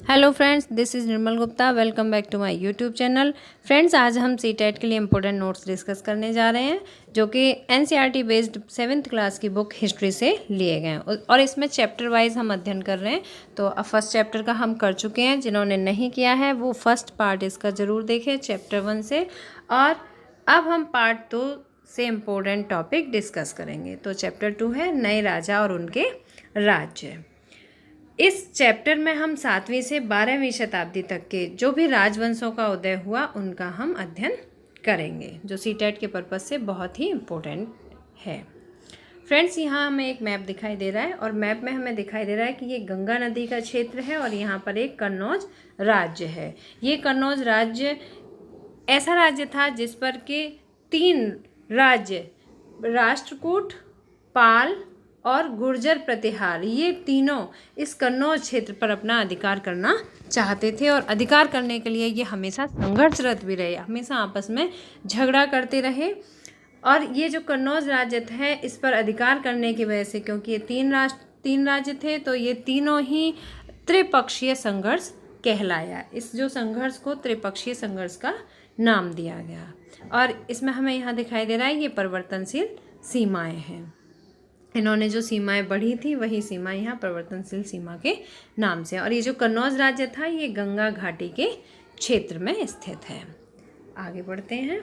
Hello friends, this is Nirmal Gupta. Welcome back to my YouTube channel. Friends, आज हम CTET के लिए इम्पोर्टेंट नोट्स डिस्कस करने जा रहे हैं जो कि एनसीईआरटी बेस्ड 7th क्लास की बुक हिस्ट्री से लिए गए हैं और इसमें चैप्टर वाइज हम अध्ययन कर रहे हैं। तो अब फर्स्ट चैप्टर का हम कर चुके हैं। जिन्होंने नहीं किया है वो फर्स्ट पार्ट इसका ज़रूर देखें चैप्टर 1 से। और अब हम पार्ट 2 से इम्पोर्टेंट टॉपिक डिस्कस करेंगे। तो चैप्टर 2 है नए राजा और उनके राज्य। इस चैप्टर में हम 7वीं से 12वीं शताब्दी तक के जो भी राजवंशों का उदय हुआ उनका हम अध्ययन करेंगे, जो सीटेट के पर्पज़ से बहुत ही इम्पोर्टेंट है। फ्रेंड्स, यहाँ हमें एक मैप दिखाई दे रहा है और मैप में हमें दिखाई दे रहा है कि ये गंगा नदी का क्षेत्र है और यहाँ पर एक कन्नौज राज्य है। ये कन्नौज राज्य ऐसा राज्य था जिस पर के 3 राज्य राष्ट्रकूट, पाल और गुर्जर प्रतिहार, ये तीनों इस कन्नौज क्षेत्र पर अपना अधिकार करना चाहते थे और अधिकार करने के लिए ये हमेशा संघर्षरत भी रहे, हमेशा आपस में झगड़ा करते रहे। और ये जो कन्नौज राज्य है इस पर अधिकार करने की वजह से, क्योंकि ये 3 राज्य थे, तो ये तीनों ही त्रिपक्षीय संघर्ष कहलाया। इस जो संघर्ष को त्रिपक्षीय संघर्ष का नाम दिया गया। और इसमें हमें यहाँ दिखाई दे रहा है ये परिवर्तनशील सीमाएं हैं। इन्होंने जो सीमाएं बढ़ी थी वही सीमा यहाँ परिवर्तनशील सीमा के नाम से। और ये जो कन्नौज राज्य था ये गंगा घाटी के क्षेत्र में स्थित है। आगे बढ़ते हैं।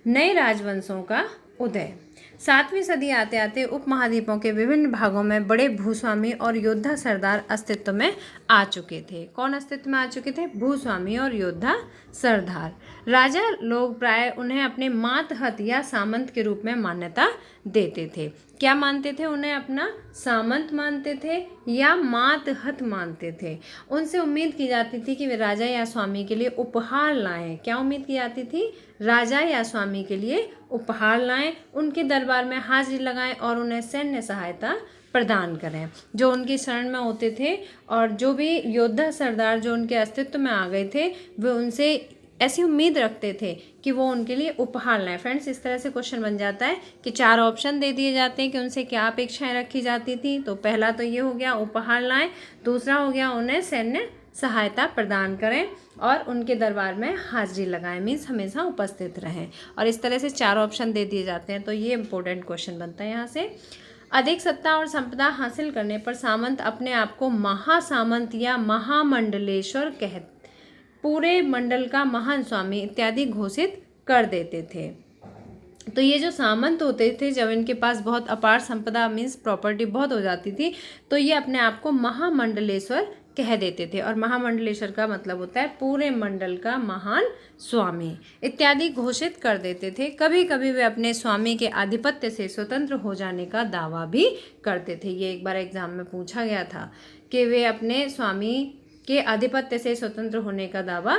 नए राजवंशों का उदय। 7वीं सदी आते आते उपमहाद्वीपों के विभिन्न भागों में बड़े भूस्वामी और योद्धा सरदार अस्तित्व में आ चुके थे। कौन अस्तित्व में आ चुके थे? भूस्वामी और योद्धा सरदार। राजा लोग प्राय उन्हें अपने मातहत या सामंत के रूप में मान्यता देते थे। क्या मानते थे? उन्हें अपना सामंत मानते थे या मातहत मानते थे। उनसे उम्मीद की जाती थी कि वे राजा या स्वामी के लिए उपहार लाएं। क्या उम्मीद की जाती थी? राजा या स्वामी के लिए उपहार लाएं, उनके दरबार में हाजिरी लगाएं और उन्हें सैन्य सहायता प्रदान करें जो उनकी शरण में होते थे। और जो भी योद्धा सरदार जो उनके अस्तित्व में आ गए थे वे उनसे ऐसी उम्मीद रखते थे कि वो उनके लिए उपहार लाएं। फ्रेंड्स, इस तरह से क्वेश्चन बन जाता है कि 4 ऑप्शन दे दिए जाते हैं कि उनसे क्या अपेक्षाएं रखी जाती थी। तो पहला तो ये हो गया उपहार लाएं, दूसरा हो गया उन्हें सैन्य सहायता प्रदान करें और उनके दरबार में हाजिरी लगाएं, मीन्स हमेशा उपस्थित रहें। और इस तरह से 4 ऑप्शन दे दिए जाते हैं। तो ये इंपॉर्टेंट क्वेश्चन बनता है यहाँ से। अधिक सत्ता और संपदा हासिल करने पर सामंत अपने आप को महासामंत या महामंडलेश्वर पूरे मंडल का महान स्वामी इत्यादि घोषित कर देते थे। तो ये जो सामंत होते थे, जब इनके पास बहुत अपार संपदा मीन्स प्रॉपर्टी बहुत हो जाती थी, तो ये अपने आप को महामंडलेश्वर कह देते थे। और महामंडलेश्वर का मतलब होता है पूरे मंडल का महान स्वामी इत्यादि घोषित कर देते थे। कभी कभी वे अपने स्वामी के आधिपत्य से स्वतंत्र हो जाने का दावा भी करते थे। ये एक बार एग्जाम में पूछा गया था कि वे अपने स्वामी के आधिपत्य से स्वतंत्र होने का दावा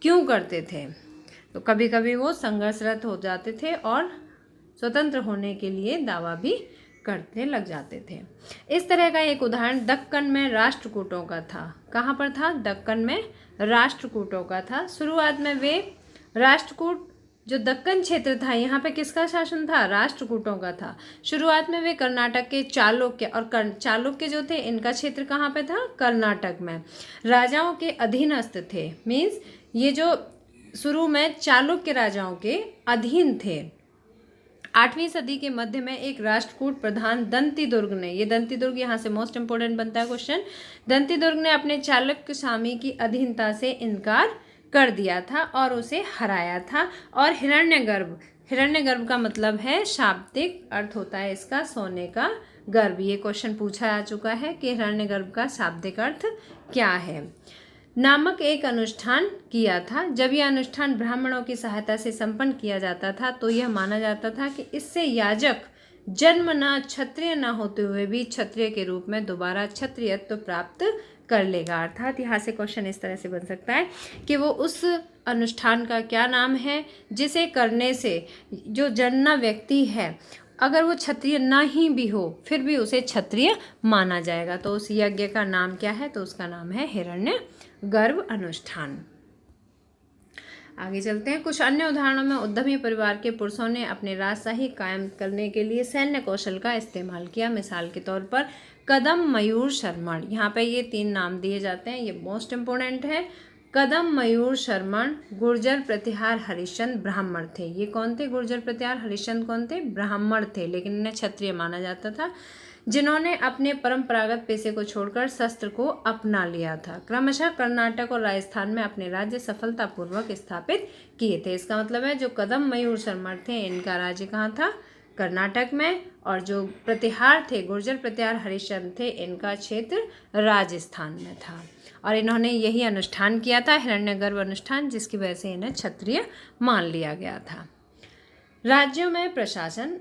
क्यों करते थे। तो कभी कभी वो संघर्षरत हो जाते थे और स्वतंत्र होने के लिए दावा भी करने लग जाते थे। इस तरह का एक उदाहरण दक्कन में राष्ट्रकूटों का था। कहाँ पर था? दक्कन में राष्ट्रकूटों का था। शुरुआत में वे राष्ट्रकूट, जो दक्कन क्षेत्र था यहाँ पे किसका शासन था? राष्ट्रकूटों का था। शुरुआत में वे कर्नाटक के चालुक्य, और चालुक्य जो थे इनका क्षेत्र कहाँ पे था? कर्नाटक में। राजाओं के अधीनस्थ थे, मीन्स ये जो शुरू में चालुक्य राजाओं के अधीन थे। 8वीं सदी के मध्य में एक राष्ट्रकूट प्रधान दंतिदुर्ग ने, ये दंतिदुर्ग यहाँ से मोस्ट इंपोर्टेंट बनता है क्वेश्चन, दंतिदुर्ग ने अपने चालुक्य स्वामी की अधीनता से इनकार कर दिया था और उसे हराया था। और हिरण्यगर्भ का मतलब है, शाब्दिक अर्थ होता है इसका सोने का गर्भ। ये क्वेश्चन पूछा जा चुका है कि हिरण्यगर्भ का शाब्दिक अर्थ क्या है। नामक एक अनुष्ठान किया था। जब यह अनुष्ठान ब्राह्मणों की सहायता से संपन्न किया जाता था तो यह माना जाता था कि इससे याजक जन्म न क्षत्रिय न होते हुए भी क्षत्रिय के रूप में दोबारा क्षत्रियत्व प्राप्त कर लेगा। अर्थात यहाँ से क्वेश्चन इस तरह से बन सकता है कि वो उस अनुष्ठान का क्या नाम है जिसे करने से जो जन्ना व्यक्ति है अगर वो क्षत्रिय ना ही भी हो फिर भी उसे क्षत्रिय माना जाएगा। तो उस यज्ञ का नाम क्या है? तो उसका नाम है हिरण्यगर्भ अनुष्ठान। आगे चलते हैं। कुछ अन्य उदाहरणों में उद्यमी परिवार के पुरुषों ने अपने राजशाही कायम करने के लिए सैन्य कौशल का इस्तेमाल किया। मिसाल के तौर पर कदम, मयूर, शर्मण। यहाँ पे ये 3 नाम दिए जाते हैं, ये मोस्ट इम्पोर्टेंट है। कदम, मयूर, शर्मण, गुर्जर, प्रतिहार, हरिश्चंद्र ब्राह्मण थे। ये कौन थे? गुर्जर, प्रतिहार, हरिश्चंद्र कौन थे? ब्राह्मण थे, लेकिन इन्हें क्षत्रिय माना जाता था, जिन्होंने अपने परंपरागत पेशे को छोड़कर शस्त्र को अपना लिया था। क्रमशः कर्नाटक और राजस्थान में अपने राज्य सफलतापूर्वक स्थापित किए थे। इसका मतलब है जो कदम, मयूर, शर्मण थे, इनका राज्य कहाँ था? कर्नाटक में। और जो प्रतिहार थे, गुर्जर, प्रतिहार, हरिश्चंद्र थे, इनका क्षेत्र राजस्थान में था। और इन्होंने यही अनुष्ठान किया था, हिरण्यगर्भ अनुष्ठान, जिसकी वजह से इन्हें क्षत्रिय मान लिया गया था। राज्यों में प्रशासन।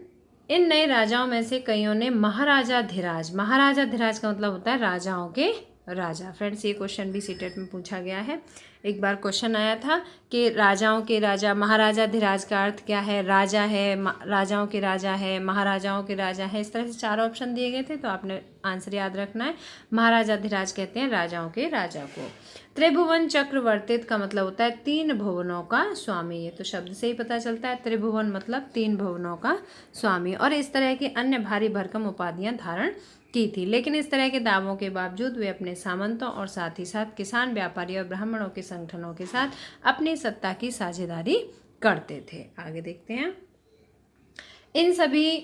इन नए राजाओं में से कईयों ने महाराजाधिराज, महाराजाधिराज का मतलब होता है राजाओं के राजा। फ्रेंड्स, ये क्वेश्चन भी सीटेट में पूछा गया है। एक बार क्वेश्चन आया था कि राजाओं के राजा, महाराजाधिराज का अर्थ क्या है? राजा है, राजाओं के राजा है, महाराजाओं के राजा है। इस तरह से 4 ऑप्शन दिए गए थे, तो आपने आंसर याद रखना है। महाराजाधिराज कहते हैं राजाओं के राजा को। त्रिभुवन चक्रवर्तित का मतलब होता है 3 भुवनों का स्वामी। ये तो शब्द से ही पता चलता है, त्रिभुवन मतलब 3 भुवनों का स्वामी। और इस तरह की अन्य भारी भरकम उपाधियां धारण की थी, लेकिन इस तरह के दावों के बावजूद वे अपने सामंतों और साथ ही साथ किसान, व्यापारी और ब्राह्मणों के संगठनों के साथ अपनी सत्ता की साझेदारी करते थे। आगे देखते हैं। इन सभी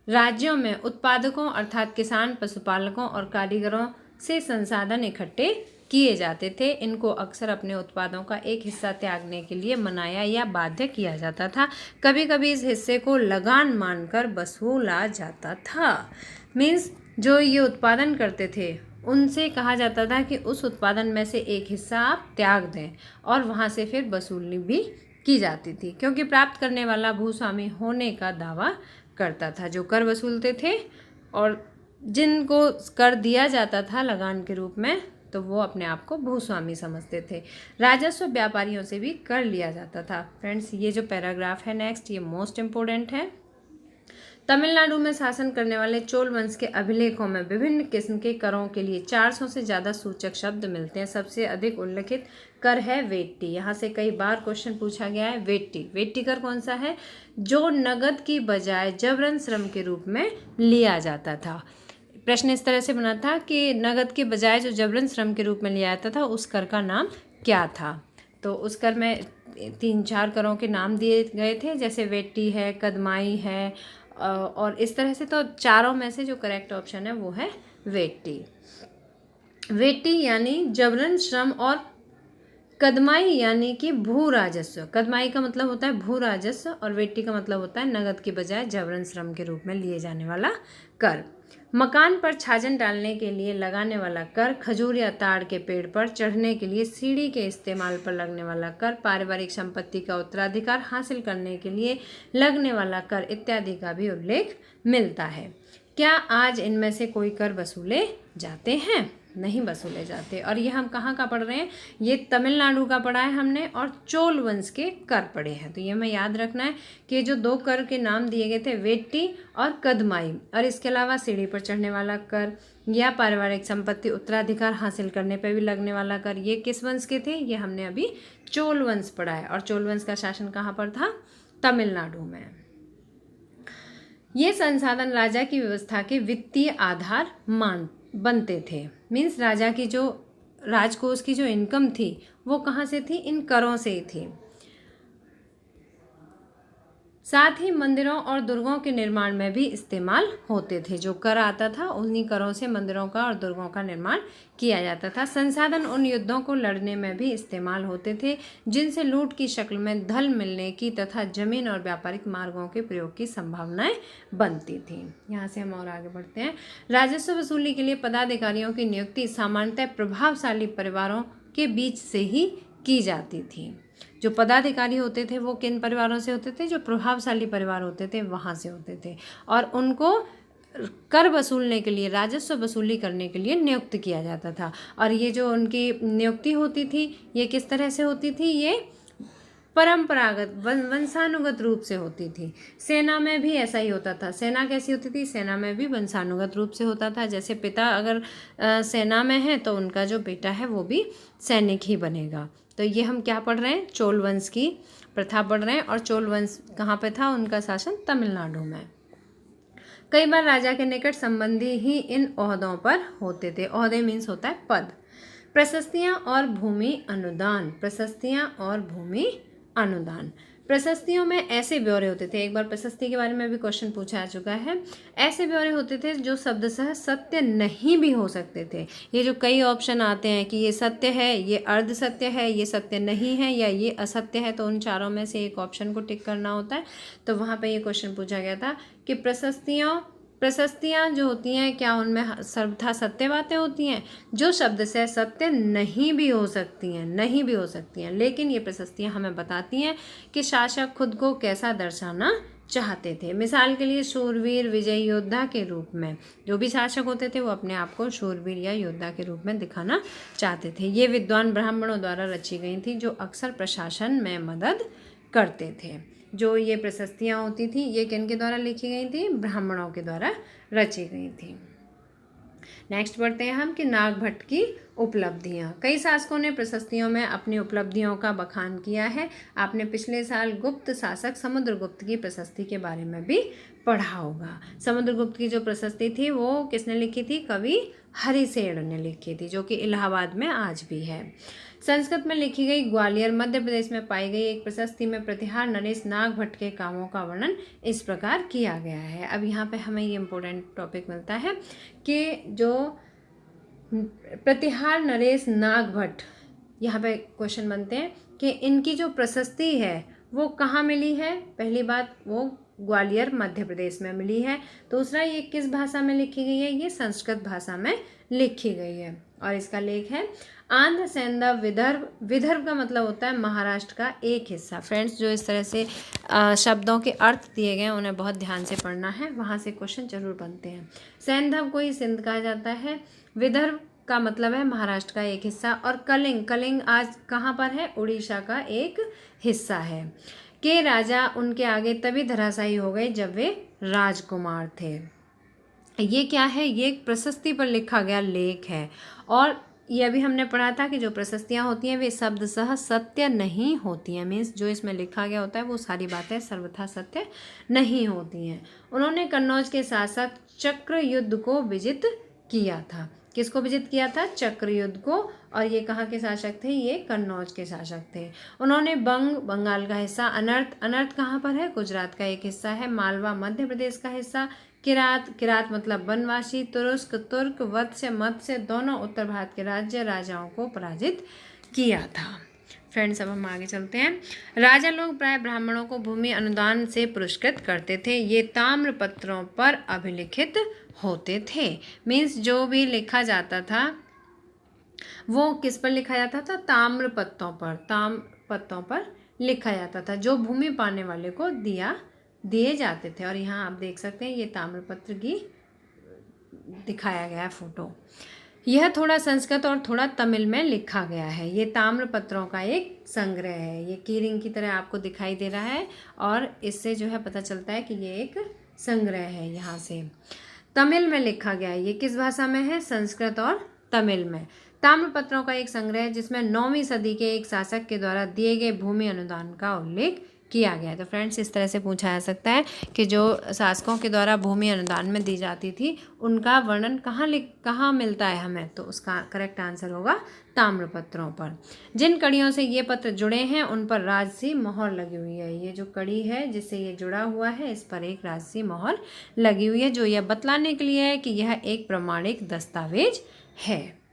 राज्यों में उत्पादकों अर्थात किसान, पशुपालकों और कारीगरों से संसाधन इकट्ठे किए जाते थे। इनको अक्सर अपने उत्पादों का एक हिस्सा त्यागने के लिए मनाया या बाध्य किया जाता था। कभी कभी इस हिस्से को लगान मानकर वसूला जाता था। मीन्स जो ये उत्पादन करते थे उनसे कहा जाता था कि उस उत्पादन में से एक हिस्सा आप त्याग दें, और वहाँ से फिर वसूली भी की जाती थी, क्योंकि प्राप्त करने वाला भूस्वामी होने का दावा करता था। जो कर वसूलते थे और जिनको कर दिया जाता था लगान के रूप में, तो वो अपने आप को भूस्वामी समझते थे। राजस्व व्यापारियों से भी कर लिया जाता था। फ्रेंड्स, ये जो पैराग्राफ है नेक्स्ट, ये मोस्ट इम्पोर्टेंट है। तमिलनाडु में शासन करने वाले चोल वंश के अभिलेखों में विभिन्न किस्म के करों के लिए 400 से ज़्यादा सूचक शब्द मिलते हैं। सबसे अधिक उल्लेखित कर है वेट्टी। यहाँ से कई बार क्वेश्चन पूछा गया है। वेट्टी, वेट्टी कर कौन सा है? जो नगद की बजाय जबरन श्रम के रूप में लिया जाता था। प्रश्न इस तरह से बना था कि नगद के बजाय जो जबरन श्रम के रूप में लिया जाता था, उस कर का नाम क्या था? तो उस कर में 3-4 करों के नाम दिए गए थे, जैसे वेट्टी है, कदमाई है, और इस तरह से। तो चारों में से जो करेक्ट ऑप्शन है वो है वेट्टी। वेट्टी यानी जबरन श्रम, और कदमाई यानी कि भू राजस्व। कदमाई का मतलब होता है भू राजस्व, और वेट्टी का मतलब होता है नगद के बजाय जबरन श्रम के रूप में लिए जाने वाला कर। मकान पर छाजन डालने के लिए लगाने वाला कर, खजूर या ताड़ के पेड़ पर चढ़ने के लिए सीढ़ी के इस्तेमाल पर लगने वाला कर, पारिवारिक संपत्ति का उत्तराधिकार हासिल करने के लिए लगने वाला कर इत्यादि का भी उल्लेख मिलता है। क्या आज इनमें से कोई कर वसूले जाते हैं? नहीं वसूले जाते। और ये हम कहाँ का पढ़ रहे हैं? ये तमिलनाडु का पढ़ा है हमने, और चोल वंश के कर पढ़े हैं। तो ये हमें याद रखना है कि जो 2 कर के नाम दिए गए थे, वेट्टी और कदमाई, और इसके अलावा सीढ़ी पर चढ़ने वाला कर या पारिवारिक संपत्ति उत्तराधिकार हासिल करने पर भी लगने वाला कर, ये किस वंश के थे? ये हमने अभी चोल वंश पढ़ा है। और चोल वंश का शासन कहाँ पर था? तमिलनाडु में। ये संसाधन राजा की व्यवस्था के वित्तीय आधार बनते थे। मीन्स राजा की जो राजकोष की जो इनकम थी वो कहाँ से थी? इन करों से ही थी। साथ ही मंदिरों और दुर्गों के निर्माण में भी इस्तेमाल होते थे। जो कर आता था उन्हीं करों से मंदिरों का और दुर्गों का निर्माण किया जाता था। संसाधन उन युद्धों को लड़ने में भी इस्तेमाल होते थे जिनसे लूट की शक्ल में धन मिलने की तथा जमीन और व्यापारिक मार्गों के प्रयोग की संभावनाएं बनती थी। यहाँ से हम और आगे बढ़ते हैं। राजस्व वसूली के लिए पदाधिकारियों की नियुक्ति सामान्यतः प्रभावशाली परिवारों के बीच से ही की जाती थी। जो पदाधिकारी होते थे वो किन परिवारों से होते थे? जो प्रभावशाली परिवार होते थे वहाँ से होते थे, और उनको कर वसूलने के लिए, राजस्व वसूली करने के लिए नियुक्त किया जाता था। और ये जो उनकी नियुक्ति होती थी ये किस तरह से होती थी? ये परंपरागत वंशानुगत रूप से होती थी। सेना में भी ऐसा ही होता था। सेना कैसी होती थी? सेना में भी वंशानुगत रूप से होता था। जैसे पिता अगर सेना में है तो उनका जो बेटा है वो भी सैनिक ही बनेगा। तो ये हम क्या पढ़ रहे हैं, चोल वंश की प्रथा पढ़ रहे हैं। और चोल वंश कहाँ पे था, उनका शासन तमिलनाडु में। कई बार राजा के निकट संबंधी ही इन ओहदों पर होते थे। ओहदे मीन्स होता है पद। प्रशस्तियाँ और भूमि अनुदान, प्रशस्तियाँ और भूमि अनुदान। प्रशस्तियों में ऐसे ब्यौरे होते थे, एक बार प्रशस्ति के बारे में भी क्वेश्चन पूछा जा चुका है। ऐसे ब्यौरे होते थे जो शब्दशः सत्य नहीं भी हो सकते थे। ये जो कई ऑप्शन आते हैं कि ये सत्य है, ये अर्ध सत्य है, ये सत्य नहीं है, या ये असत्य है, तो उन चारों में से एक ऑप्शन को टिक करना होता है। तो वहाँ पे ये क्वेश्चन पूछा गया था कि प्रशस्तियाँ जो होती हैं, क्या उनमें सर्वथा सत्य बातें होती हैं जो शब्द से सत्य नहीं भी हो सकती हैं, लेकिन ये प्रशस्तियाँ हमें बताती हैं कि शासक खुद को कैसा दर्शाना चाहते थे। मिसाल के लिए शूरवीर, विजयी योद्धा के रूप में जो भी शासक होते थे वो अपने आप को शूरवीर या योद्धा के रूप में दिखाना चाहते थे। ये विद्वान ब्राह्मणों द्वारा रची गई थी जो अक्सर प्रशासन में मदद करते थे। जो ये प्रशस्तियाँ होती थी ये किनके द्वारा लिखी गई थी, ब्राह्मणों के द्वारा रची गई थी। नेक्स्ट बढ़ते हैं हम कि नागभट्ट की उपलब्धियाँ। कई शासकों ने प्रशस्तियों में अपनी उपलब्धियों का बखान किया है। आपने पिछले साल गुप्त शासक समुद्रगुप्त की प्रशस्ति के बारे में भी पढ़ा होगा। समुद्रगुप्त की जो प्रशस्ति थी वो किसने लिखी थी, कवि हरिसेन ने लिखी थी, जो कि इलाहाबाद में आज भी है। संस्कृत में लिखी गई ग्वालियर मध्य प्रदेश में पाई गई एक प्रशस्ति में प्रतिहार नरेश नागभट्ट के कामों का वर्णन इस प्रकार किया गया है। अब यहाँ पे हमें ये इम्पोर्टेंट टॉपिक मिलता है कि जो प्रतिहार नरेश नागभट्ट, यहाँ पे क्वेश्चन बनते हैं कि इनकी जो प्रशस्ति है वो कहाँ मिली है। पहली बात, वो ग्वालियर मध्य प्रदेश में मिली है। दूसरा, ये किस भाषा में लिखी गई है, ये संस्कृत भाषा में लिखी गई है। और इसका लेख है आंध्र सैंधव विदर्भ। विदर्भ का मतलब होता है महाराष्ट्र का एक हिस्सा। फ्रेंड्स, जो इस तरह से शब्दों के अर्थ दिए गए हैं उन्हें बहुत ध्यान से पढ़ना है, वहाँ से क्वेश्चन जरूर बनते हैं। सैंधव को ही सिंध कहा जाता है। विदर्भ का मतलब है महाराष्ट्र का एक हिस्सा। और कलिंग आज कहाँ पर है, उड़ीसा का एक हिस्सा है। के राजा उनके आगे तभी धराशायी हो गए जब वे राजकुमार थे। ये क्या है, ये एक प्रशस्ति पर लिखा गया लेख है। और यह भी हमने पढ़ा था कि जो प्रशस्तियाँ होती हैं वे शब्दशः सत्य नहीं होती हैं। मीन्स जो इसमें लिखा गया होता है वो सारी बातें सर्वथा सत्य नहीं होती हैं। उन्होंने कन्नौज के शासक चक्रयुद्ध को विजित किया था। किसको विजित किया था, चक्रयुद्ध को। और ये कहाँ के शासक थे, ये कन्नौज के शासक थे। उन्होंने बंगाल का हिस्सा, अनर्थ कहाँ पर है, गुजरात का एक हिस्सा है। मालवा मध्य प्रदेश का हिस्सा। किरात मतलब वनवासी। तुर्क वत्स्य मत्स्य दोनों उत्तर भारत के राज्य राजाओं को पराजित किया था। फ्रेंड्स, अब हम आगे चलते हैं। राजा लोग प्राय ब्राह्मणों को भूमि अनुदान से पुरस्कृत करते थे। ये ताम्र पत्रों पर अभिलिखित होते थे। मीन्स जो भी लिखा जाता था वो किस पर लिखा जाता था, ताम्र पत्तों पर लिखा जाता था, जो भूमि पाने वाले को दिए जाते थे। और यहाँ आप देख सकते हैं ये ताम्रपत्र की दिखाया गया है फोटो। यह थोड़ा संस्कृत और थोड़ा तमिल में लिखा गया है। ये ताम्रपत्रों का एक संग्रह है। ये कीरिंग की तरह आपको दिखाई दे रहा है और इससे जो है पता चलता है कि ये एक संग्रह है। यहाँ से तमिल में लिखा गया है। ये किस भाषा में है, संस्कृत और तमिल में। ताम्रपत्रों का एक संग्रह है जिसमें 9वीं सदी के एक शासक के द्वारा दिए गए भूमि अनुदान का उल्लेख किया गया है। तो फ्रेंड्स, इस तरह से पूछा जा सकता है कि जो शासकों के द्वारा भूमि अनुदान में दी जाती थी उनका वर्णन कहाँ मिलता है हमें, तो उसका करेक्ट आंसर होगा ताम्रपत्रों पर। जिन कड़ियों से ये पत्र जुड़े हैं उन पर राजसी मोहर लगी हुई है। ये जो कड़ी है जिससे ये जुड़ा हुआ है इस पर एक राजसी मोहर लगी हुई है, जो यह बतलाने के लिए है कि यह एक प्रमाणिक दस्तावेज है।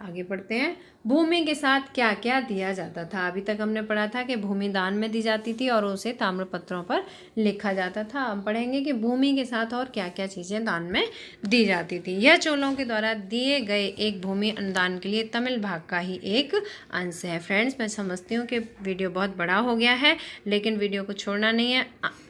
आगे बढ़ते हैं। भूमि के साथ क्या क्या दिया जाता था। अभी तक हमने पढ़ा था कि भूमि दान में दी जाती थी और उसे ताम्रपत्रों पर लिखा जाता था। अब पढ़ेंगे कि भूमि के साथ और क्या क्या चीज़ें दान में दी जाती थी। यह चोलों के द्वारा दिए गए एक भूमि अनुदान के लिए तमिल भाग का ही एक अंश है। फ्रेंड्स, मैं समझती हूँ कि वीडियो बहुत बड़ा हो गया है, लेकिन वीडियो को छोड़ना नहीं है।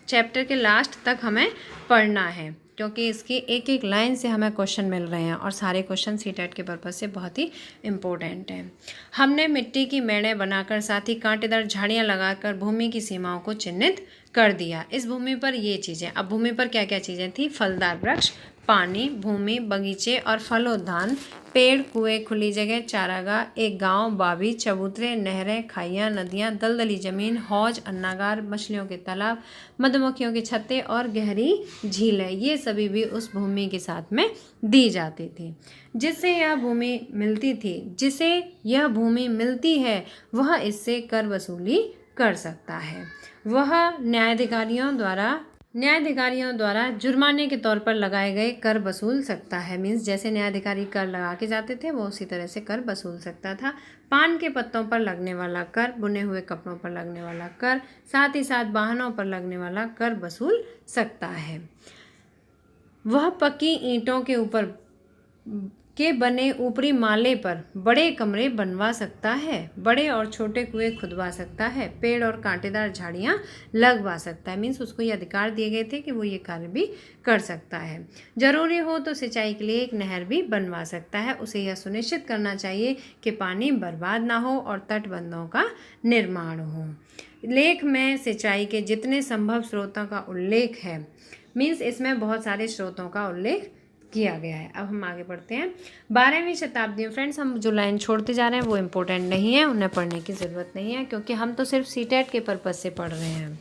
चैप्टर के लास्ट तक हमें पढ़ना है क्योंकि इसकी एक एक लाइन से हमें क्वेश्चन मिल रहे हैं और सारे क्वेश्चन सीटेट के पर्पज़ से बहुत ही इम्पोर्टेंट हैं। हमने मिट्टी की मेड़ें बनाकर साथ ही कांटेदार झाड़ियाँ लगाकर भूमि की सीमाओं को चिन्हित कर दिया। इस भूमि पर ये चीज़ें, अब भूमि पर क्या क्या चीज़ें थी? फलदार वृक्ष, पानी, भूमि, बगीचे और फलोद्यान, पेड़, कुएं, खुली जगह, चारागाह, एक गांव, बावी, चबूतरे, नहरें, खाइयाँ, नदियाँ, दलदली जमीन, हौज, अन्नागार, मछलियों के तालाब, मधुमक्खियों के छत्ते और गहरी झीलें, ये सभी भी उस भूमि के साथ में दी जाती थी। जिसे यह भूमि मिलती है वह इससे कर वसूली कर सकता है। वह न्यायाधिकारियों द्वारा जुर्माने के तौर पर लगाए गए कर वसूल सकता है। मीन्स जैसे न्यायाधिकारी कर लगा के जाते थे वो उसी तरह से कर वसूल सकता था। पान के पत्तों पर लगने वाला कर, बुने हुए कपड़ों पर लगने वाला कर, साथ ही साथ वाहनों पर लगने वाला कर वसूल सकता है। वह पक्की ईंटों के ऊपर के बने ऊपरी माले पर बड़े कमरे बनवा सकता है, बड़े और छोटे कुएं खुदवा सकता है, पेड़ और कांटेदार झाड़ियां लगवा सकता है। मीन्स उसको ये अधिकार दिए गए थे कि वो ये कार्य भी कर सकता है। जरूरी हो तो सिंचाई के लिए एक नहर भी बनवा सकता है। उसे यह सुनिश्चित करना चाहिए कि पानी बर्बाद ना हो और तटबंधों का निर्माण हो। लेख में सिंचाई के जितने संभव स्रोतों का उल्लेख है। मीन्स इसमें बहुत सारे स्रोतों का उल्लेख किया गया है। अब हम आगे बढ़ते हैं। 12वीं शताब्दी में फ्रेंड्स हम जो लाइन छोड़ते जा रहे हैं वो इम्पोर्टेंट नहीं है, उन्हें पढ़ने की ज़रूरत नहीं है क्योंकि हम तो सिर्फ सीटेट के पर्पज़ से पढ़ रहे हैं।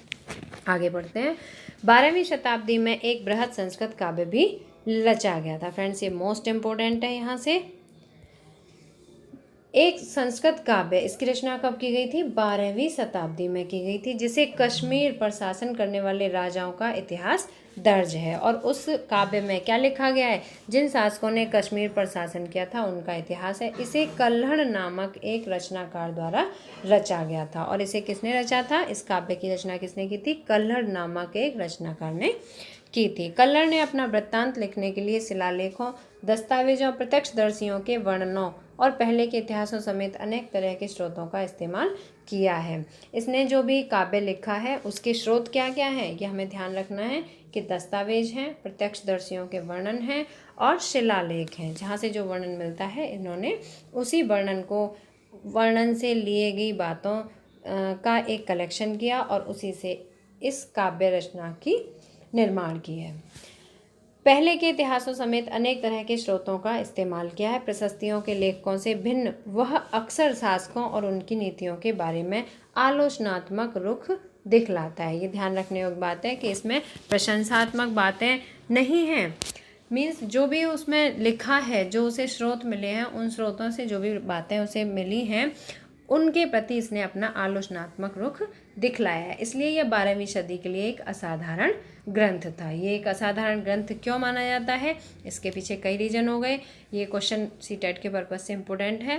आगे बढ़ते हैं। 12वीं शताब्दी में एक बृहद संस्कृत काव्य भी रचा गया था। फ्रेंड्स ये मोस्ट इम्पोर्टेंट है। यहाँ से एक संस्कृत काव्य, इसकी रचना कब की गई थी? 12वीं शताब्दी में की गई थी, जिसे कश्मीर पर शासन करने वाले राजाओं का इतिहास दर्ज है। और उस काव्य में क्या लिखा गया है? जिन शासकों ने कश्मीर पर शासन किया था उनका इतिहास है। इसे कल्हड़ नामक एक रचनाकार द्वारा रचा गया था। और इसे किसने रचा था? इस काव्य की रचना किसने की थी? कल्हड़ नामक एक रचनाकार ने की थी। कल्हड़ ने अपना वृत्तांत लिखने के लिए शिलालेखों, दस्तावेजों, प्रत्यक्षदर्शियों के वर्णनों और पहले के इतिहासों समेत अनेक तरह के स्रोतों का इस्तेमाल किया है। इसने जो भी काव्य लिखा है उसके स्रोत क्या क्या हैं ये हमें ध्यान रखना है कि दस्तावेज हैं, प्रत्यक्षदर्शियों के वर्णन हैं और शिलालेख हैं। जहाँ से जो वर्णन मिलता है इन्होंने उसी वर्णन से लिए गई बातों का एक कलेक्शन किया और उसी से इस काव्य रचना की निर्माण की है। पहले के इतिहासों समेत अनेक तरह के स्रोतों का इस्तेमाल किया है। प्रशस्तियों के लेखकों से भिन्न वह अक्सर शासकों और उनकी नीतियों के बारे में आलोचनात्मक रुख दिखलाता है। ये ध्यान रखने योग्य बात है कि इसमें प्रशंसात्मक बातें नहीं हैं। मीन्स जो भी उसमें लिखा है, जो उसे स्रोत मिले हैं, उन स्रोतों से जो भी बातें उसे मिली हैं उनके प्रति इसने अपना आलोचनात्मक रुख दिखलाया है। इसलिए यह 12वीं सदी के लिए एक असाधारण ग्रंथ था। ये एक असाधारण ग्रंथ क्यों माना जाता है? इसके पीछे कई रीजन हो गए। ये क्वेश्चन सीटेट के पर्पज से इम्पोर्टेंट है।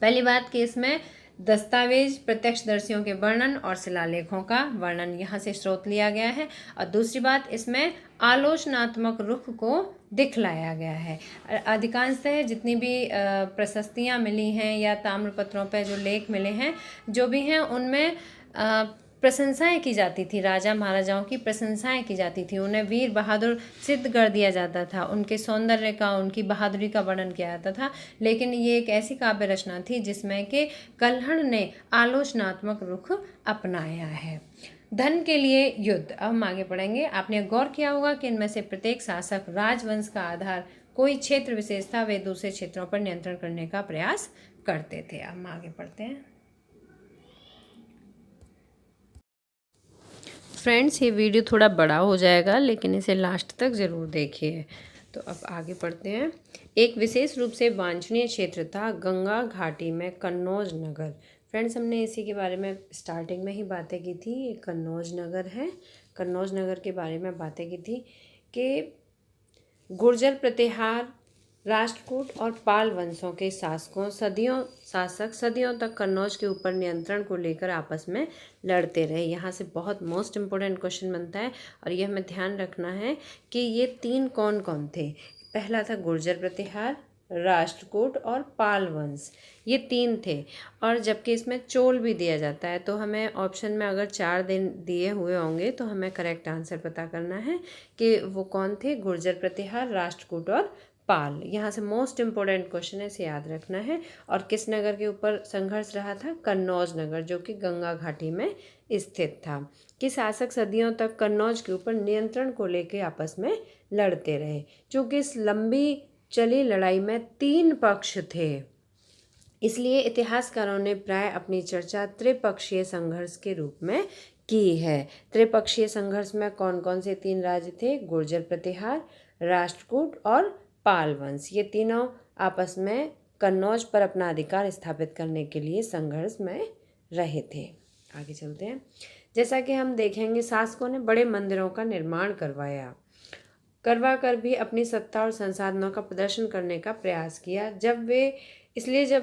पहली बात कि इसमें दस्तावेज, प्रत्यक्षदर्शियों के वर्णन और शिलालेखों का वर्णन यहाँ से स्रोत लिया गया है। और दूसरी बात, इसमें आलोचनात्मक रुख को दिखलाया गया है। अधिकांशतः जितनी भी प्रशस्तियाँ मिली हैं या ताम्रपत्रों पर जो लेख मिले हैं जो भी हैं उनमें प्रशंसाएं की जाती थी। राजा महाराजाओं की प्रशंसाएं की जाती थी। उन्हें वीर बहादुर सिद्ध कर दिया जाता था। उनके सौंदर्य का, उनकी बहादुरी का वर्णन किया जाता था। लेकिन ये एक ऐसी काव्य रचना थी जिसमें कि कल्हड़ ने आलोचनात्मक रुख अपनाया है। धन के लिए युद्ध। अब हम आगे पढ़ेंगे। आपने गौर किया होगा कि इनमें से प्रत्येक शासक राजवंश का आधार कोई क्षेत्र विशेष था, वे दूसरे क्षेत्रों पर नियंत्रण करने का प्रयास करते थे। अब हम आगे पढ़ते हैं। फ्रेंड्स ये वीडियो थोड़ा बड़ा हो जाएगा लेकिन इसे लास्ट तक ज़रूर देखिए। तो अब आगे पढ़ते हैं। एक विशेष रूप से वांछनीय क्षेत्र था गंगा घाटी में कन्नौज नगर। फ्रेंड्स हमने इसी के बारे में स्टार्टिंग में ही बातें की थी। ये कन्नौज नगर है। कन्नौज नगर के बारे में बातें की थी कि गुर्जर प्रतिहार, राष्ट्रकूट और पाल वंशों के शासक सदियों तक कन्नौज के ऊपर नियंत्रण को लेकर आपस में लड़ते रहे। यहाँ से बहुत मोस्ट इम्पोर्टेंट क्वेश्चन बनता है और यह हमें ध्यान रखना है कि ये तीन कौन कौन थे। पहला था गुर्जर प्रतिहार, राष्ट्रकूट और पाल वंश, ये तीन थे। और जबकि इसमें चोल भी दिया जाता है तो हमें ऑप्शन में अगर 4 दिन दिए हुए होंगे तो हमें करेक्ट आंसर पता करना है कि वो कौन थे, गुर्जर प्रतिहार, राष्ट्रकूट और पाल। यहाँ से मोस्ट इम्पोर्टेंट क्वेश्चन है, इसे याद रखना है। और किस नगर के ऊपर संघर्ष रहा था? कन्नौज नगर, जो कि गंगा घाटी में स्थित था। कि शासक सदियों तक कन्नौज के ऊपर नियंत्रण को लेकर आपस में लड़ते रहे। चूँकि इस लंबी चली लड़ाई में 3 पक्ष थे, इसलिए इतिहासकारों ने प्राय अपनी चर्चा त्रिपक्षीय संघर्ष के रूप में की है। त्रिपक्षीय संघर्ष में कौन कौन से 3 राज्य थे? गुर्जर प्रतिहार, राष्ट्रकूट और पाल वंश। ये तीनों आपस में कन्नौज पर अपना अधिकार स्थापित करने के लिए संघर्ष में रहे थे। आगे चलते हैं। जैसा कि हम देखेंगे, शासकों ने बड़े मंदिरों का निर्माण करवा कर भी अपनी सत्ता और संसाधनों का प्रदर्शन करने का प्रयास किया। जब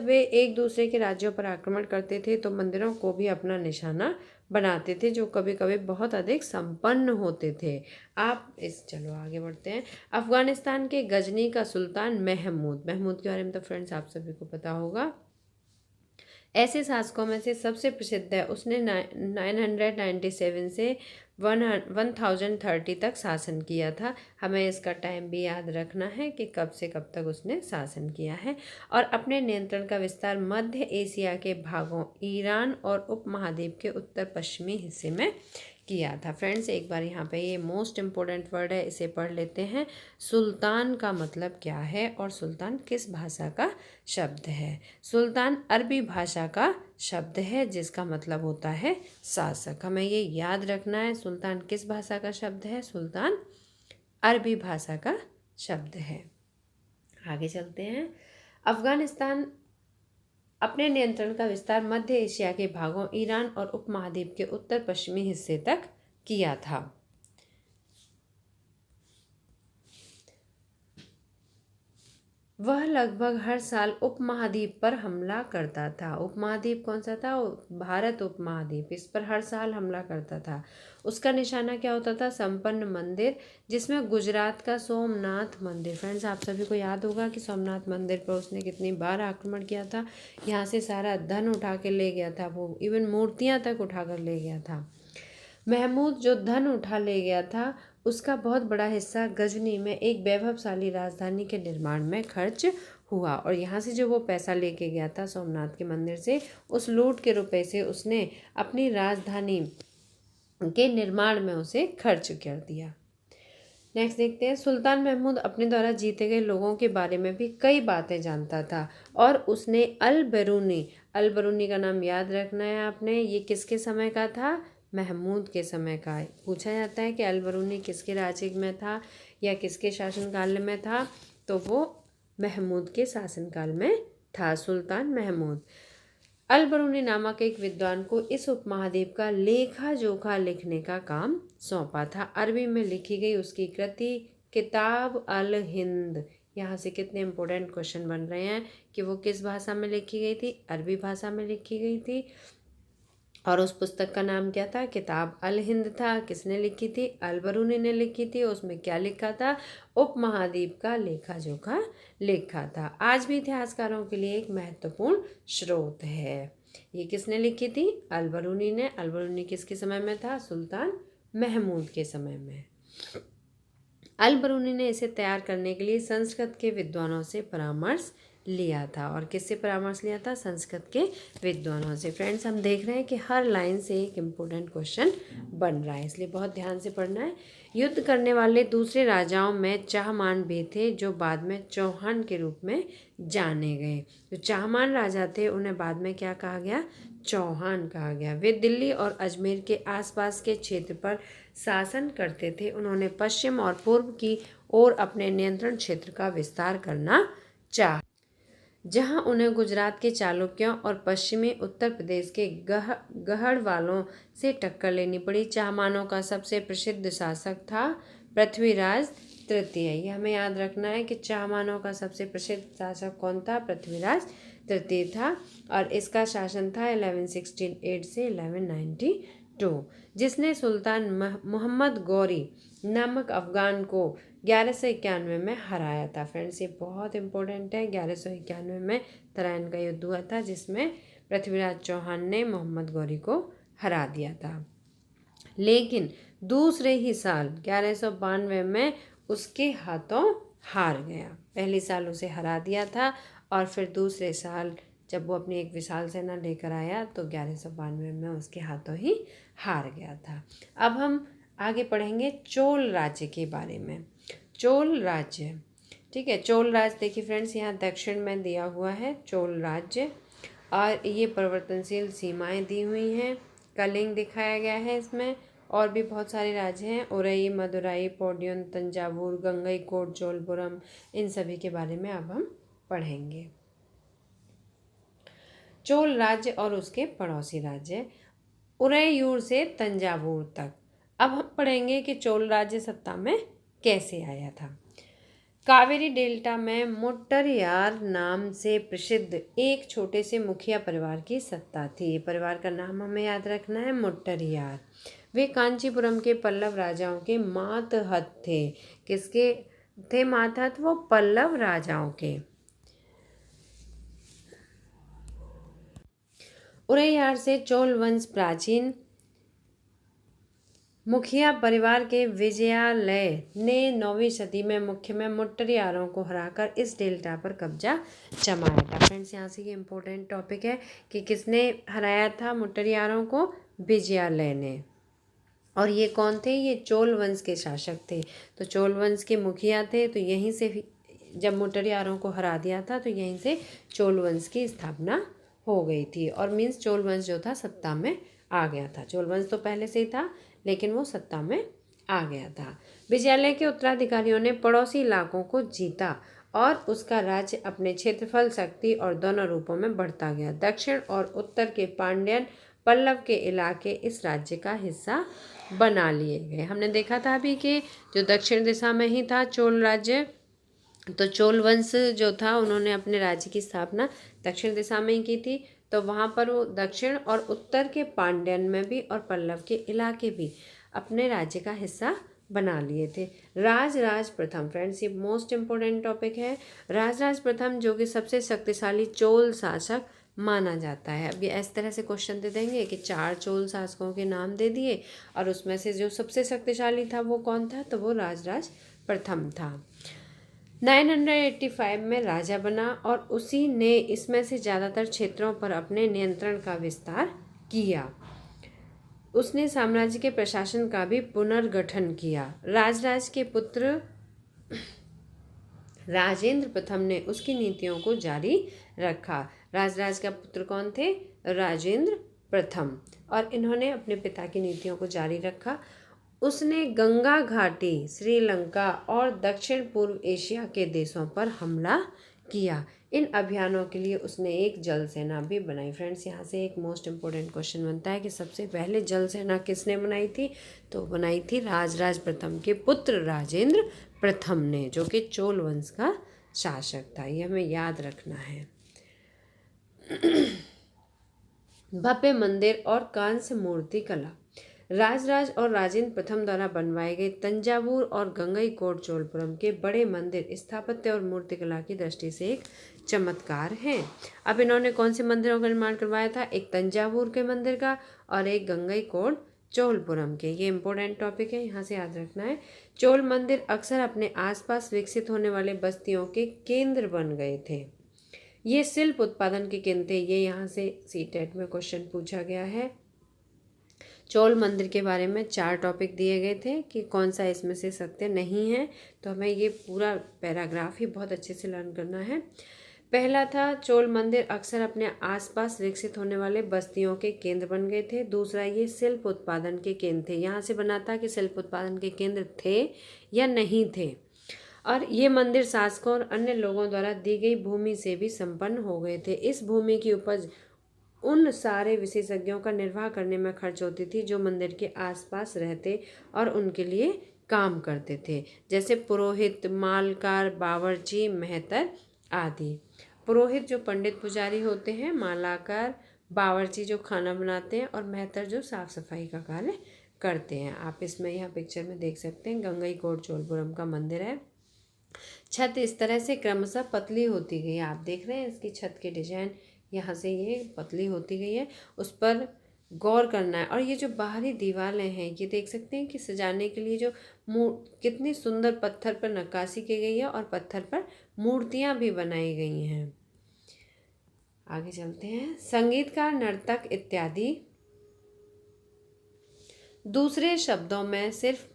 वे एक दूसरे के राज्यों पर आक्रमण करते थे तो मंदिरों को भी अपना निशाना बनाते थे, जो कभी कभी बहुत अधिक संपन्न होते थे। चलो आगे बढ़ते हैं। अफगानिस्तान के गजनी का सुल्तान महमूद के बारे में तो फ्रेंड्स आप सभी को पता होगा। ऐसे शासकों में से सबसे प्रसिद्ध है। उसने 997 से 1030 तक शासन किया था। हमें इसका टाइम भी याद रखना है कि कब से कब तक उसने शासन किया है। और अपने नियंत्रण का विस्तार मध्य एशिया के भागों, ईरान और उपमहाद्वीप के उत्तर पश्चिमी हिस्से में किया था। फ्रेंड्स, एक बार यहाँ पे ये मोस्ट इम्पोर्टेंट वर्ड है, इसे पढ़ लेते हैं। सुल्तान का मतलब क्या है और सुल्तान किस भाषा का शब्द है? सुल्तान अरबी भाषा का शब्द है, जिसका मतलब होता है शासक। हमें ये याद रखना है। सुल्तान किस भाषा का शब्द है? सुल्तान अरबी भाषा का शब्द है। आगे चलते हैं। अफगानिस्तान अपने नियंत्रण का विस्तार मध्य एशिया के भागों, ईरान और उपमहाद्वीप के उत्तर पश्चिमी हिस्से तक किया था। वह लगभग हर साल उपमहाद्वीप पर हमला करता था। उपमहाद्वीप कौन सा था? भारत उपमहाद्वीप। इस पर हर साल हमला करता था। उसका निशाना क्या होता था? संपन्न मंदिर, जिसमें गुजरात का सोमनाथ मंदिर। फ्रेंड्स, आप सभी को याद होगा कि सोमनाथ मंदिर पर उसने कितनी बार आक्रमण किया था। यहाँ से सारा धन उठा के ले गया था, वो इवन मूर्तियाँ तक उठा कर ले गया था। महमूद जो धन उठा ले गया था, उसका बहुत बड़ा हिस्सा गजनी में एक वैभवशाली राजधानी के निर्माण में खर्च हुआ। और यहाँ से जो वो पैसा लेके गया था सोमनाथ के मंदिर से, उस लूट के रुपए से उसने अपनी राजधानी के निर्माण में उसे खर्च कर दिया। नेक्स्ट देखते हैं। सुल्तान महमूद अपने द्वारा जीते गए लोगों के बारे में भी कई बातें जानता था और उसने अल बरूनी का नाम याद रखना है आपने। ये किसके समय का था? महमूद के समय का। पूछा जाता है कि अल बरूनी किसके राज्य में था या किसके शासनकाल में था, तो वो महमूद के शासनकाल में था। सुल्तान महमूद अल बरूनी नामक एक विद्वान को इस उपमहाद्वीप का लेखा जोखा लिखने का काम सौंपा था। अरबी में लिखी गई उसकी कृति किताब अल हिंद। यहाँ से कितने इम्पोर्टेंट क्वेश्चन बन रहे हैं कि वो किस भाषा में लिखी गई थी? अरबी भाषा में लिखी गई थी। और उस पुस्तक का नाम क्या था? किताब अल हिंद था। किसने लिखी थी? अल बरूनी ने लिखी थी। उसमें क्या लिखा था? उपमहाद्वीप का लेखा जोखा लिखा था। आज भी इतिहासकारों के लिए एक महत्वपूर्ण स्रोत है। ये किसने लिखी थी? अल बरूनी ने। अल बरूनी किसके समय में था? सुल्तान महमूद के समय में। अल बरूनी ने इसे तैयार करने के लिए संस्कृत के विद्वानों से परामर्श लिया था। और किससे परामर्श लिया था? संस्कृत के विद्वानों से। फ्रेंड्स, हम देख रहे हैं कि हर लाइन से एक इम्पोर्टेंट क्वेश्चन बन रहा है, इसलिए बहुत ध्यान से पढ़ना है। युद्ध करने वाले दूसरे राजाओं में चाहमान भी थे, जो बाद में चौहान के रूप में जाने गए। जो चाहमान राजा थे उन्हें बाद में क्या कहा गया? चौहान कहा गया। वे दिल्ली और अजमेर के आसपास के क्षेत्र पर शासन करते थे। उन्होंने पश्चिम और पूर्व की ओर अपने नियंत्रण क्षेत्र का विस्तार करना चाहा, जहां उन्हें गुजरात के चालुक्यों और पश्चिमी उत्तर प्रदेश के गढ़वालों से टक्कर लेनी पड़ी। चाहमानों का सबसे प्रसिद्ध शासक था पृथ्वीराज तृतीय। ये हमें याद रखना है कि चाहमानों का सबसे प्रसिद्ध शासक कौन था? पृथ्वीराज तृतीय था। और इसका शासन था 1168 से 1192, जिसने सुल्तान मोहम्मद गौरी नामक अफगान को 1191 में हराया था। फ्रेंड्स, ये बहुत इंपॉर्टेंट है। 1191 में तराइन का युद्ध हुआ था, जिसमें पृथ्वीराज चौहान ने मोहम्मद गौरी को हरा दिया था। लेकिन दूसरे ही साल 1192 में उसके हाथों हार गया। पहले साल उसे हरा दिया था और फिर दूसरे साल जब वो अपनी एक विशाल सेना लेकर आया तो 1192 में उसके हाथों ही हार गया था। अब हम आगे पढ़ेंगे चोल राज्य के बारे में। चोल राज्य, ठीक है। चोल राज्य देखिए फ्रेंड्स, यहाँ दक्षिण में दिया हुआ है चोल राज्य और ये परिवर्तनशील सीमाएं दी हुई हैं। कलिंग दिखाया गया है इसमें, और भी बहुत सारे राज्य हैं, उरई, मदुराई, पोडियन, तंजावुर, गंगईकोट, चोलपुरम, इन सभी के बारे में अब हम पढ़ेंगे। चोल राज्य और उसके पड़ोसी राज्य उरैयूर से तंजावुर तक। अब हम पढ़ेंगे कि चोल राज्य सत्ता में कैसे आया था। कावेरी डेल्टा में मुट्टरयार नाम से प्रसिद्ध एक छोटे से मुखिया परिवार की सत्ता थी। परिवार का नाम हमें याद रखना है, मुट्टरयार। वे कांचीपुरम के पल्लव राजाओं के मातहत थे। किसके थे मातहत? वो पल्लव राजाओं के। उरैयार से चोल वंश प्राचीन मुखिया परिवार के विजयालय ने 9वीं सदी में मुख्य में मुट्टरयारों को हराकर इस डेल्टा पर कब्जा जमाया था। फ्रेंड्स, यहाँ से ये इम्पोर्टेंट टॉपिक है कि किसने हराया था मुट्टरयारों को? विजयालय ने। और ये कौन थे? ये चोल वंश के शासक थे। तो चोल वंश के मुखिया थे, तो यहीं से जब मुट्टरयारों को हरा दिया था तो यहीं से चोल वंश की स्थापना हो गई थी। और मीन्स चोल वंश जो था सत्ता में आ गया था। चोल वंश तो पहले से ही था लेकिन वो सत्ता में आ गया था। विजयालय के उत्तराधिकारियों ने पड़ोसी इलाकों को जीता और उसका राज्य अपने क्षेत्रफल, शक्ति और दोनों रूपों में बढ़ता गया। दक्षिण और उत्तर के पांड्यन, पल्लव के इलाके इस राज्य का हिस्सा बना लिए गए। हमने देखा था अभी कि जो दक्षिण दिशा में ही था चोल राज्य, तो चोल वंश जो था उन्होंने अपने राज्य की स्थापना दक्षिण दिशा में ही की थी। तो वहाँ पर वो दक्षिण और उत्तर के पांड्यन में भी और पल्लव के इलाके भी अपने राज्य का हिस्सा बना लिए थे। राजराज प्रथम, फ्रेंड्स ये मोस्ट इम्पोर्टेंट टॉपिक है। राजराज प्रथम जो कि सबसे शक्तिशाली चोल शासक माना जाता है। अब ये इस तरह से क्वेश्चन दे देंगे कि 4 चोल शासकों के नाम दे दिए और उसमें से जो सबसे शक्तिशाली था वो कौन था? तो वो राजराज प्रथम था। 985 में राजा बना और उसी ने इसमें से ज़्यादातर क्षेत्रों पर अपने नियंत्रण का विस्तार किया। उसने साम्राज्य के प्रशासन का भी पुनर्गठन किया। राजराज के पुत्र राजेंद्र प्रथम ने उसकी नीतियों को जारी रखा। राजराज का पुत्र कौन थे? राजेंद्र प्रथम। और इन्होंने अपने पिता की नीतियों को जारी रखा। उसने गंगा घाटी, श्रीलंका और दक्षिण पूर्व एशिया के देशों पर हमला किया। इन अभियानों के लिए उसने एक जल सेना भी बनाई। फ्रेंड्स, यहाँ से एक मोस्ट इम्पोर्टेंट क्वेश्चन बनता है कि सबसे पहले जल सेना किसने बनाई थी? तो बनाई थी राजराज प्रथम के पुत्र राजेंद्र प्रथम ने, जो कि चोल वंश का शासक था। ये हमें याद रखना है। भव्य मंदिर और कांस्य मूर्ति कला। राजराज और राजेंद्र प्रथम द्वारा बनवाए गए तंजावुर और गंगईकोट चोलपुरम के बड़े मंदिर स्थापत्य और मूर्तिकला की दृष्टि से एक चमत्कार हैं। अब इन्होंने कौन से मंदिरों का निर्माण करवाया था? एक तंजावुर के मंदिर का और एक गंगईकोट चोलपुरम के। ये इंपॉर्टेंट टॉपिक है, यहाँ से याद रखना है। चोल मंदिर अक्सर अपने आसपास विकसित होने वाले बस्तियों के केंद्र बन गए थे। ये शिल्प उत्पादन के केंद्र थे। ये यहाँ से सीटेट में क्वेश्चन पूछा गया है। चोल मंदिर के बारे में 4 टॉपिक दिए गए थे कि कौन सा इसमें से सत्य नहीं है, तो हमें ये पूरा पैराग्राफ ही बहुत अच्छे से लर्न करना है। पहला था चोल मंदिर अक्सर अपने आसपास विकसित होने वाले बस्तियों के केंद्र बन गए थे। दूसरा, ये शिल्प उत्पादन के केंद्र थे। यहाँ से बना था कि शिल्प उत्पादन के केंद्र थे या नहीं थे। और ये मंदिर शासकों और अन्य लोगों द्वारा दी गई भूमि से भी संपन्न हो गए थे। इस भूमि की उपज उन सारे विशेषज्ञों का निर्वाह करने में खर्च होती थी जो मंदिर के आसपास रहते और उनके लिए काम करते थे, जैसे पुरोहित, मालकार, बावर्ची, मेहतर आदि। पुरोहित जो पंडित पुजारी होते हैं, मालाकार, बावर्ची जो खाना बनाते हैं और मेहतर जो साफ सफाई का कार्य करते हैं। आप इसमें यहाँ पिक्चर में देख सकते हैं गंगईकोट चोलपुरम का मंदिर है। छत इस तरह से क्रमशः पतली होती गई। आप देख रहे हैं इसकी छत की डिजाइन, यहाँ से ये पतली होती गई है। उस पर गौर करना है। और ये जो बाहरी दीवारें हैं, ये देख सकते हैं कि सजाने के लिए जो कितनी सुंदर पत्थर पर नक्काशी की गई है और पत्थर पर मूर्तियां भी बनाई गई हैं। आगे चलते हैं। संगीतकार, नर्तक इत्यादि। दूसरे शब्दों में सिर्फ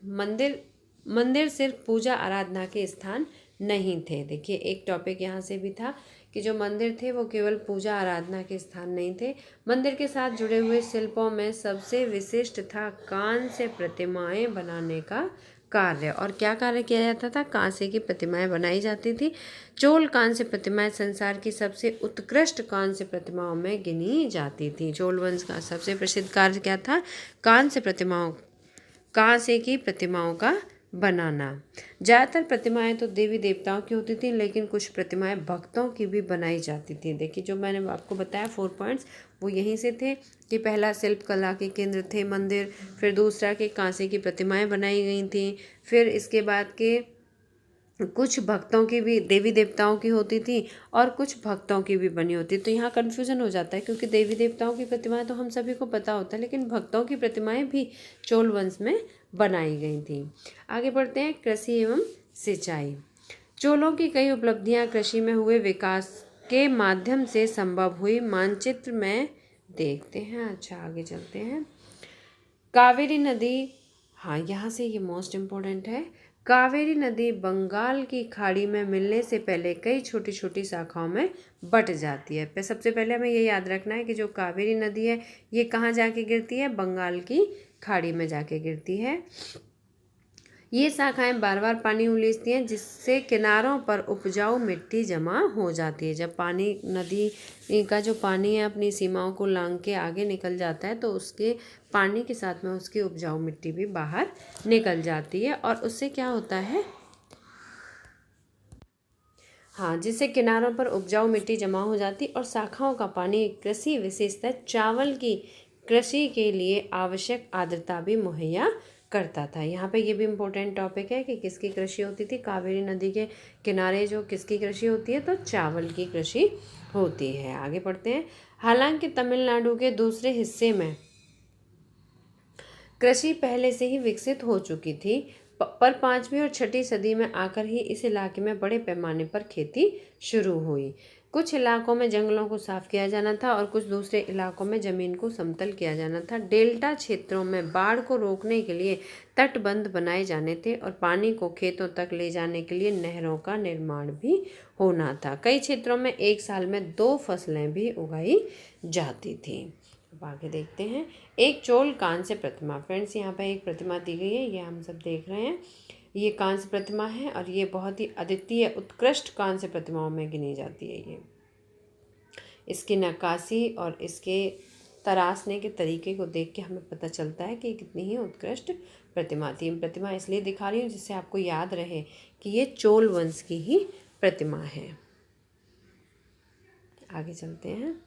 मंदिर सिर्फ पूजा आराधना के स्थान नहीं थे। देखिए एक टॉपिक यहाँ से भी था कि जो मंदिर थे वो केवल पूजा आराधना के स्थान नहीं थे। मंदिर के साथ जुड़े हुए शिल्पों में सबसे विशिष्ट था कांस्य प्रतिमाएं बनाने का कार्य। और क्या कार्य किया जाता था? कांस्य की प्रतिमाएं बनाई जाती थी। चोल कांस्य प्रतिमाएं संसार की सबसे उत्कृष्ट कांस्य प्रतिमाओं में गिनी जाती थी। चोल वंश का सबसे प्रसिद्ध कार्य क्या था? कांस्य की प्रतिमाओं का बनाना। ज़्यादातर प्रतिमाएं तो देवी देवताओं की होती थी, लेकिन कुछ प्रतिमाएं भक्तों की भी बनाई जाती थी। देखिए जो मैंने आपको बताया 4 पॉइंट्स, वो यहीं से थे कि पहला शिल्प कला के केंद्र थे मंदिर, फिर दूसरा कि कांसे की प्रतिमाएं बनाई गई थी, फिर इसके बाद के कुछ भक्तों की भी, देवी देवताओं की होती थी और कुछ भक्तों की भी बनी होती। तो यहाँ कन्फ्यूज़न हो जाता है, क्योंकि देवी देवताओं की प्रतिमाएं तो हम सभी को पता होता है, लेकिन भक्तों की प्रतिमाएं भी चोल वंश में बनाई गई थी। आगे बढ़ते हैं। कृषि एवं सिंचाई। चोलों की कई उपलब्धियां कृषि में हुए विकास के माध्यम से संभव हुई। मानचित्र में देखते हैं। अच्छा आगे चलते हैं। कावेरी नदी, हाँ यहाँ से ये मोस्ट इम्पोर्टेंट है। कावेरी नदी बंगाल की खाड़ी में मिलने से पहले कई छोटी छोटी शाखाओं में बट जाती है। सबसे पहले हमें ये याद रखना है कि जो कावेरी नदी है ये कहाँ जाके गिरती है? बंगाल की खाड़ी में जाके गिरती है। ये शाखाएं बार बार पानी उलीचती हैं, जिससे किनारों पर उपजाऊ मिट्टी जमा हो जाती है। जब पानी, नदी का जो पानी है अपनी सीमाओं को लांघ के आगे निकल जाता है, तो उसके पानी के साथ में उसकी उपजाऊ मिट्टी भी बाहर निकल जाती है। और उससे क्या होता है? हाँ, जिससे किनारों पर उपजाऊ मिट्टी जमा हो जाती और शाखाओं का पानी कृषि, विशेषतः चावल की कृषि के लिए आवश्यक आर्द्रता भी मुहैया करता था। यहाँ पे ये भी इम्पोर्टेंट टॉपिक है कि किसकी कृषि होती थी? कावेरी नदी के किनारे जो किसकी कृषि होती है? तो चावल की कृषि होती है। आगे बढ़ते हैं। हालांकि तमिलनाडु के दूसरे हिस्से में कृषि पहले से ही विकसित हो चुकी थी, पर 5वीं और 6ठी सदी में आकर ही इस इलाके में बड़े पैमाने पर खेती शुरू हुई। कुछ इलाकों में जंगलों को साफ किया जाना था और कुछ दूसरे इलाकों में जमीन को समतल किया जाना था। डेल्टा क्षेत्रों में बाढ़ को रोकने के लिए तटबंध बनाए जाने थे और पानी को खेतों तक ले जाने के लिए नहरों का निर्माण भी होना था। कई क्षेत्रों में एक साल में 2 फसलें भी उगाई जाती थी। अब आगे देखते हैं। एक चोल कांस्य प्रतिमा। फ्रेंड्स यहाँ पर एक प्रतिमा दी गई है, ये हम सब देख रहे हैं। ये कांस्य प्रतिमा है और ये बहुत ही अद्वितीय उत्कृष्ट कांस्य प्रतिमाओं में गिनी जाती है। ये इसकी नक्काशी और इसके तराशने के तरीके को देख के हमें पता चलता है कि कितनी ही उत्कृष्ट प्रतिमा थी। प्रतिमा इसलिए दिखा रही हूँ जिससे आपको याद रहे कि ये चोल वंश की ही प्रतिमा है। आगे चलते हैं।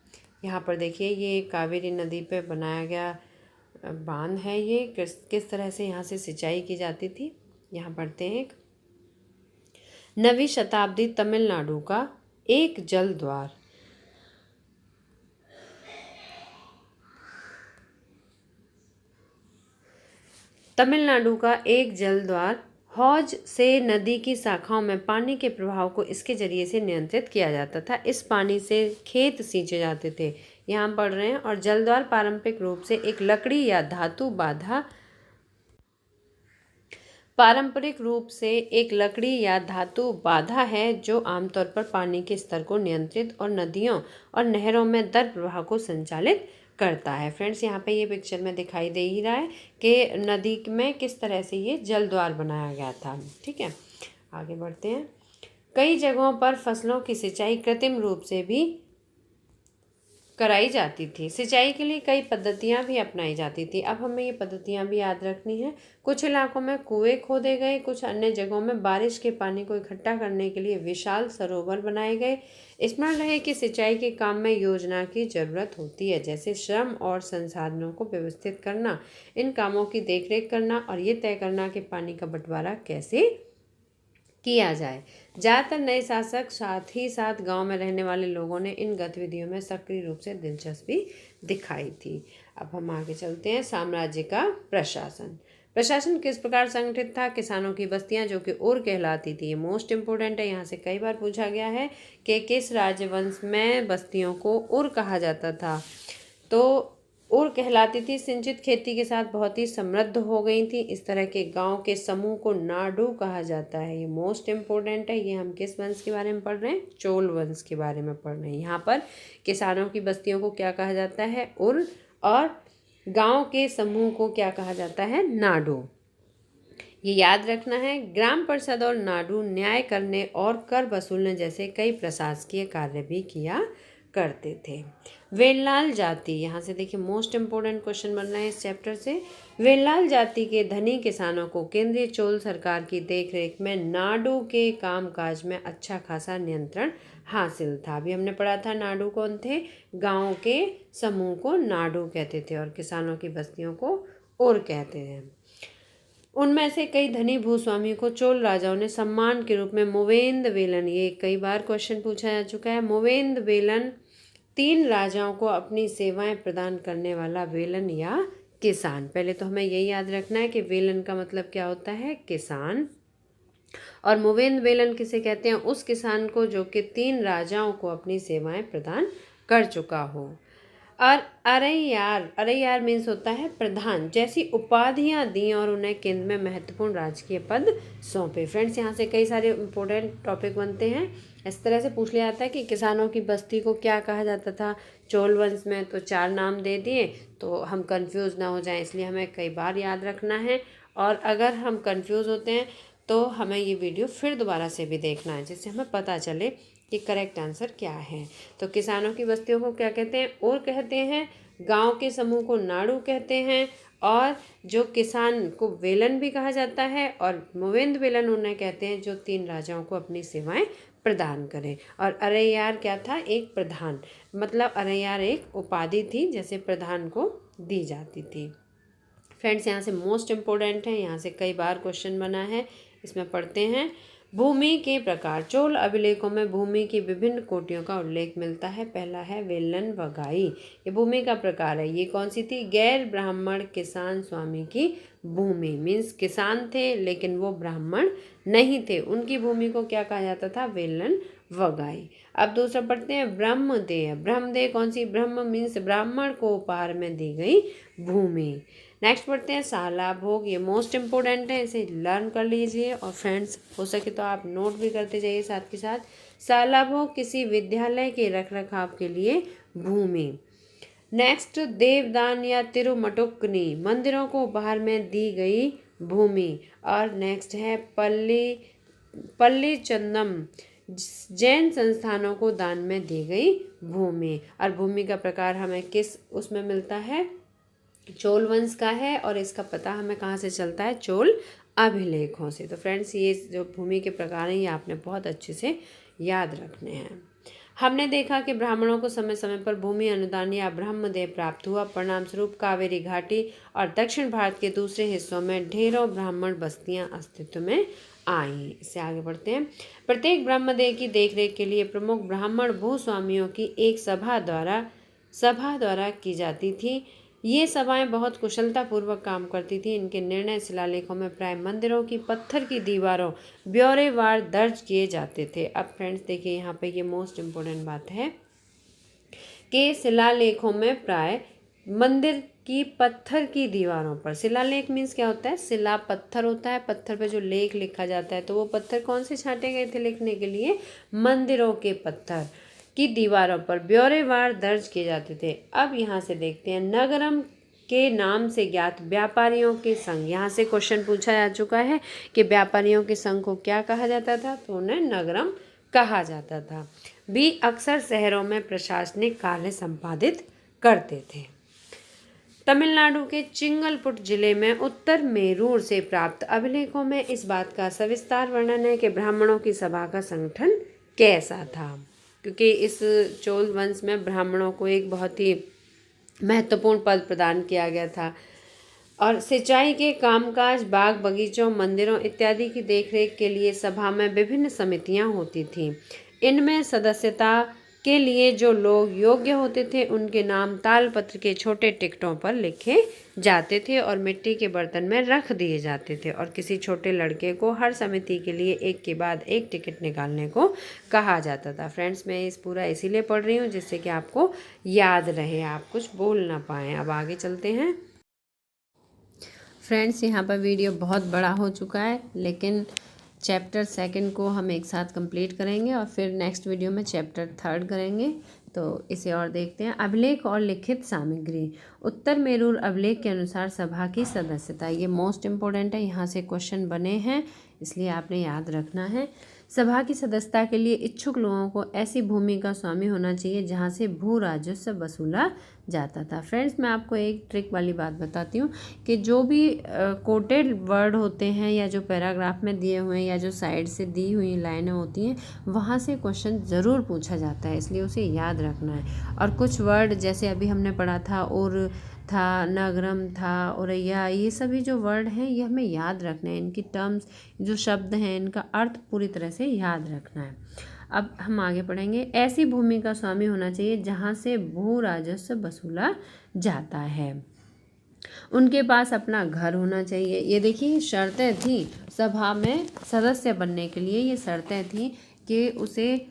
यहाँ पर देखिए ये कावेरी नदी पे बनाया गया बांध है। ये किस तरह से यहाँ से सिंचाई की जाती थी। यहाँ पढ़ते हैं। 9वीं शताब्दी तमिलनाडु का एक जल द्वार। तमिलनाडु का एक जल द्वार हौज से नदी की शाखाओं में पानी के प्रवाह को इसके जरिए से नियंत्रित किया जाता था। इस पानी से खेत सींचे जाते थे। यहाँ पढ़ रहे हैं। और जलद्वार पारंपरिक रूप से एक लकड़ी या धातु बाधा है जो आमतौर पर पानी के स्तर को नियंत्रित और नदियों और नहरों में दर प्रवाह को संचालित करता है। फ्रेंड्स यहाँ पे ये पिक्चर में दिखाई दे ही रहा है कि नदी में किस तरह से ये जल द्वार बनाया गया था। ठीक है, आगे बढ़ते हैं। कई जगहों पर फसलों की सिंचाई कृत्रिम रूप से भी कराई जाती थी। सिंचाई के लिए कई पद्धतियां भी अपनाई जाती थी। अब हमें ये पद्धतियां भी याद रखनी है। कुछ इलाकों में कुएं खोदे गए, कुछ अन्य जगहों में बारिश के पानी को इकट्ठा करने के लिए विशाल सरोवर बनाए गए। स्मरण रहे कि सिंचाई के काम में योजना की जरूरत होती है, जैसे श्रम और संसाधनों को व्यवस्थित करना, इन कामों की देखरेख करना और ये तय करना कि पानी का बंटवारा कैसे किया जाए। ज़्यादातर नए शासक साथ ही साथ गांव में रहने वाले लोगों ने इन गतिविधियों में सक्रिय रूप से दिलचस्पी दिखाई थी। अब हम आगे चलते हैं। साम्राज्य का प्रशासन। प्रशासन किस प्रकार संगठित था? किसानों की बस्तियां जो कि उर कहलाती थी, ये मोस्ट इम्पोर्टेंट है, यहाँ से कई बार पूछा गया है कि किस राजवंश में बस्तियों को उर कहा जाता था। तो उर कहलाती थी। सिंचित खेती के साथ बहुत ही समृद्ध हो गई थी। इस तरह के गांव के समूह को नाडू कहा जाता है, ये मोस्ट इम्पोर्टेंट है। ये हम किस वंश के बारे में पढ़ रहे हैं? चोल वंश के बारे में पढ़ रहे हैं। यहाँ पर किसानों की बस्तियों को क्या कहा जाता है? उर, और गांव के समूह को क्या कहा जाता है? नाडू। ये याद रखना है। ग्राम परिषद और नाडू न्याय करने और कर वसूलने जैसे कई प्रशासकीय कार्य भी किया करते थे। वेल्लाल जाति, यहाँ से देखिए मोस्ट इम्पोर्टेंट क्वेश्चन बन रहा है इस चैप्टर से। वेल्लाल जाति के धनी किसानों को केंद्रीय चोल सरकार की देखरेख में नाडू के कामकाज में अच्छा खासा नियंत्रण हासिल था। अभी हमने पढ़ा था नाडू कौन थे? गांव के समूह को नाडू कहते थे और किसानों की बस्तियों को उर कहते थे। उनमें से कई धनी भूस्वामियों को चोल राजाओं ने सम्मान के रूप में मोवेंद वेलन, ये कई बार क्वेश्चन पूछा जा चुका है, मोवेंद वेलन 3 राजाओं को अपनी सेवाएं प्रदान करने वाला वेलन या किसान। पहले तो हमें यही याद रखना है कि वेलन का मतलब क्या होता है? किसान। और मोवेंद वेलन किसे कहते हैं? उस किसान को जो कि 3 राजाओं को अपनी सेवाएं प्रदान कर चुका हो। और अरैयार मीन्स होता है प्रधान, जैसी उपाधियां दी और उन्हें केंद्र में महत्वपूर्ण राजकीय पद सौंपे। फ्रेंड्स, यहाँ से कई सारे इंपॉर्टेंट टॉपिक बनते हैं। इस तरह से पूछ लिया जाता है कि किसानों की बस्ती को क्या कहा जाता था चोल वंश में, तो 4 नाम दे दिए तो हम कंफ्यूज ना हो जाएं, इसलिए हमें कई बार याद रखना है। और अगर हम कंफ्यूज होते हैं तो हमें ये वीडियो फिर दोबारा से भी देखना है, जिससे हमें पता चले कि करेक्ट आंसर क्या है। तो किसानों की बस्तियों को क्या कहते हैं? उर कहते हैं। गांव के समूह को नाडू कहते हैं। और जो किसान को वेलन भी कहा जाता है। और मोवेंद वेलन उन्हें कहते हैं जो 3 राजाओं को अपनी सेवाएं प्रदान करें। और अरैयार क्या था? एक प्रधान, मतलब अरैयार एक उपाधि थी जैसे प्रधान को दी जाती थी। फ्रेंड्स, यहाँ से मोस्ट इम्पोर्टेंट है, यहाँ से कई बार क्वेश्चन बना है, इसमें पढ़ते हैं। भूमि के प्रकार। चोल अभिलेखों में भूमि की विभिन्न कोटियों का उल्लेख मिलता है। पहला है वेलन वगाई, ये भूमि का प्रकार है। ये कौन सी थी? गैर ब्राह्मण किसान स्वामी की भूमि, मीन्स किसान थे लेकिन वो ब्राह्मण नहीं थे, उनकी भूमि को क्या कहा जाता था? वेलन वगाई। अब दूसरा पढ़ते हैं ब्रह्मदेह। ब्रह्मदेह कौन सी? ब्रह्म मीन्स ब्राह्मण को उपहार में दी गई भूमि। नेक्स्ट पढ़ते हैं साला भोग, ये मोस्ट इम्पोर्टेंट है, इसे लर्न कर लीजिए। और फ्रेंड्स, हो सके तो आप नोट भी करते जाइए साथ के साथ। साला भोग किसी विद्यालय के रखरखाव के लिए भूमि। नेक्स्ट देवदान या तिरुमटुकनी, मंदिरों को उपहार में दी गई भूमि। और नेक्स्ट है पल्ली चंदम, जैन संस्थानों को दान में दी गई भूमि। और भूमि का प्रकार हमें किस उसमें मिलता है? चोल वंश का है। और इसका पता हमें कहाँ से चलता है? चोल अभिलेखों से। तो फ्रेंड्स, ये जो भूमि के प्रकार हैं ये आपने बहुत अच्छे से याद रखने हैं। हमने देखा कि ब्राह्मणों को समय समय पर भूमि अनुदान या ब्रह्मदेह प्राप्त हुआ। परिणाम स्वरूप कावेरी घाटी और दक्षिण भारत के दूसरे हिस्सों में ढेरों ब्राह्मण बस्तियां अस्तित्व में आई। इससे आगे बढ़ते हैं। प्रत्येक ब्रह्मदेह की देखरेख के लिए प्रमुख ब्राह्मण भूस्वामियों की एक सभा द्वारा की जाती थी। ये सभाएं बहुत कुशलतापूर्वक काम करती थी। इनके निर्णय शिलालेखों में प्राय मंदिरों की पत्थर की दीवारों ब्यौरेवार दर्ज किए जाते थे। अब फ्रेंड्स देखिए, यहाँ पे ये मोस्ट इम्पोर्टेंट बात है कि शिलालेखों में प्राय मंदिर की पत्थर की दीवारों पर, शिलालेख मीन्स क्या होता है? शिला पत्थर होता है, पत्थर पे जो लेख लिखा जाता है, तो वो पत्थर कौन से छांटे गए थे लिखने के लिए? मंदिरों के पत्थर की दीवारों पर ब्यौरेवार दर्ज किए जाते थे। अब यहाँ से देखते हैं नगरम के नाम से ज्ञात व्यापारियों के संघ। यहाँ से क्वेश्चन पूछा जा चुका है कि व्यापारियों के संघ को क्या कहा जाता था? तो उन्हें नगरम कहा जाता था। भी अक्सर शहरों में प्रशासनिक कार्य संपादित करते थे। तमिलनाडु के चिंगलपुट जिले में उत्तर मेरूर से प्राप्त अभिलेखों में इस बात का सविस्तार वर्णन है कि ब्राह्मणों की सभा का संगठन कैसा था। क्योंकि इस चोल वंश में ब्राह्मणों को एक बहुत ही महत्वपूर्ण पद प्रदान किया गया था। और सिंचाई के कामकाज, बाग बगीचों, मंदिरों इत्यादि की देखरेख के लिए सभा में विभिन्न समितियां होती थीं। इनमें सदस्यता के लिए जो लोग योग्य होते थे उनके नाम तालपत्र के छोटे टिकटों पर लिखे जाते थे और मिट्टी के बर्तन में रख दिए जाते थे, और किसी छोटे लड़के को हर समिति के लिए एक के बाद एक टिकट निकालने को कहा जाता था। फ्रेंड्स, मैं इस पूरा इसीलिए पढ़ रही हूँ जिससे कि आपको याद रहे, आप कुछ बोल ना पाएँ। अब आगे चलते हैं। फ्रेंड्स, यहाँ पर वीडियो बहुत बड़ा हो चुका है, लेकिन चैप्टर 2 को हम एक साथ कंप्लीट करेंगे और फिर नेक्स्ट वीडियो में चैप्टर 3 करेंगे। तो इसे और देखते हैं। अभिलेख और लिखित सामग्री। उत्तर मेरूर अभिलेख के अनुसार सभा की सदस्यता, ये मोस्ट इम्पोर्टेंट है, यहाँ से क्वेश्चन बने हैं इसलिए आपने याद रखना है। सभा की सदस्यता के लिए इच्छुक लोगों को ऐसी भूमि का स्वामी होना चाहिए जहाँ से भू राजस्व वसूला जाता था। फ्रेंड्स, मैं आपको एक ट्रिक वाली बात बताती हूँ कि जो भी कोटेड वर्ड होते हैं या जो पैराग्राफ में दिए हुए हैं या जो साइड से दी हुई लाइनें होती हैं, वहाँ से क्वेश्चन ज़रूर पूछा जाता है, इसलिए उसे याद रखना है। और कुछ वर्ड जैसे अभी हमने पढ़ा था, और था, नगरम था, औरैया, ये सभी जो वर्ड हैं ये हमें याद रखना है। इनकी टर्म्स, जो शब्द हैं, इनका अर्थ पूरी तरह से याद रखना है। अब हम आगे पढ़ेंगे। ऐसी भूमि का स्वामी होना चाहिए जहाँ से भू राजस्व वसूला जाता है। उनके पास अपना घर होना चाहिए। ये देखिए, शर्तें थी सभा में सदस्य बनने के लिए, ये शर्तें थी कि उसे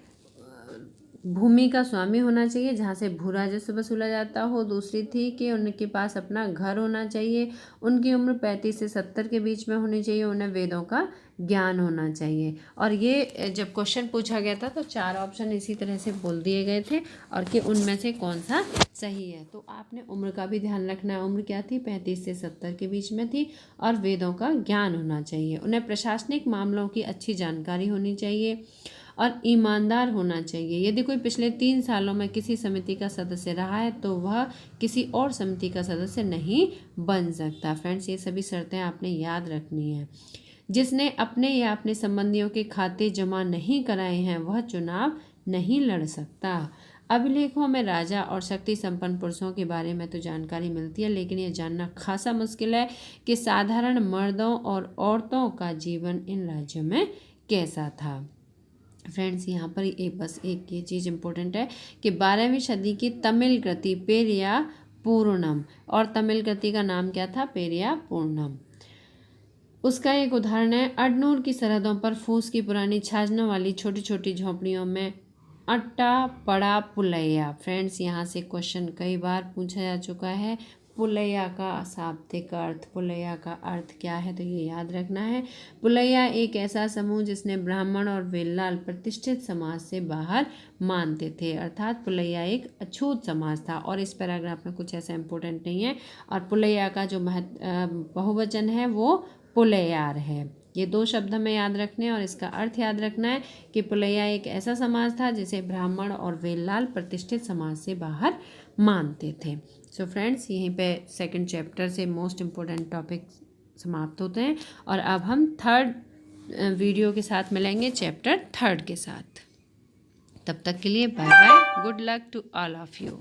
भूमि का स्वामी होना चाहिए जहाँ से भू राजस्व वसूला जाता हो। दूसरी थी कि उनके पास अपना घर होना चाहिए। उनकी उम्र 35 से 70 के बीच में होनी चाहिए। उन्हें वेदों का ज्ञान होना चाहिए। और ये जब क्वेश्चन पूछा गया था तो 4 ऑप्शन इसी तरह से बोल दिए गए थे और कि उनमें से कौन सा सही है। तो आपने उम्र का भी ध्यान रखना है। उम्र क्या थी? 35 से 70 के बीच में थी। और वेदों का ज्ञान होना चाहिए। उन्हें प्रशासनिक मामलों की अच्छी जानकारी होनी चाहिए और ईमानदार होना चाहिए। यदि कोई पिछले 3 सालों में किसी समिति का सदस्य रहा है तो वह किसी और समिति का सदस्य नहीं बन सकता। फ्रेंड्स, ये सभी शर्तें आपने याद रखनी है। जिसने अपने या अपने संबंधियों के खाते जमा नहीं कराए हैं वह चुनाव नहीं लड़ सकता। अभिलेखों में राजा और शक्ति संपन्न पुरुषों के बारे में तो जानकारी मिलती है, लेकिन यह जानना खासा मुश्किल है कि साधारण मर्दों और औरतों का जीवन इन राज्यों में कैसा था। फ्रेंड्स, यहाँ पर बस एक ये चीज़ इम्पोर्टेंट है कि 12वीं सदी की तमिल कृति पेरिया पूर्णम, और तमिल कृति का नाम क्या था? पेरिया पूर्णम। उसका एक उदाहरण है, अडनूर की सरहदों पर फूस की पुरानी छाजनों वाली छोटी छोटी झोंपड़ियों में अट्टा पड़ा पुलैया। फ्रेंड्स, यहाँ से क्वेश्चन कई बार पूछा जा चुका है। पुलैया का शाब्दिक अर्थ, पुलैया का अर्थ क्या है, तो ये याद रखना है। पुलैया एक ऐसा समूह जिसने ब्राह्मण और वेल्लाल प्रतिष्ठित समाज से बाहर मानते थे, अर्थात पुलैया एक अछूत समाज था। और इस पैराग्राफ में कुछ ऐसा इम्पोर्टेंट नहीं है। और पुलैया का जो बहुवचन है वो पुलैयार है। ये 2 शब्द हमें याद रखने और इसका अर्थ याद रखना है कि पुलैया एक ऐसा समाज था जिसे ब्राह्मण और वेल्लाल प्रतिष्ठित समाज से बाहर मानते थे। सो फ्रेंड्स, यहीं पे 2nd चैप्टर से मोस्ट इम्पोर्टेंट टॉपिक समाप्त होते हैं और अब हम 3rd वीडियो के साथ मिलेंगे, चैप्टर 3 के साथ। तब तक के लिए bye bye, good luck to all of you.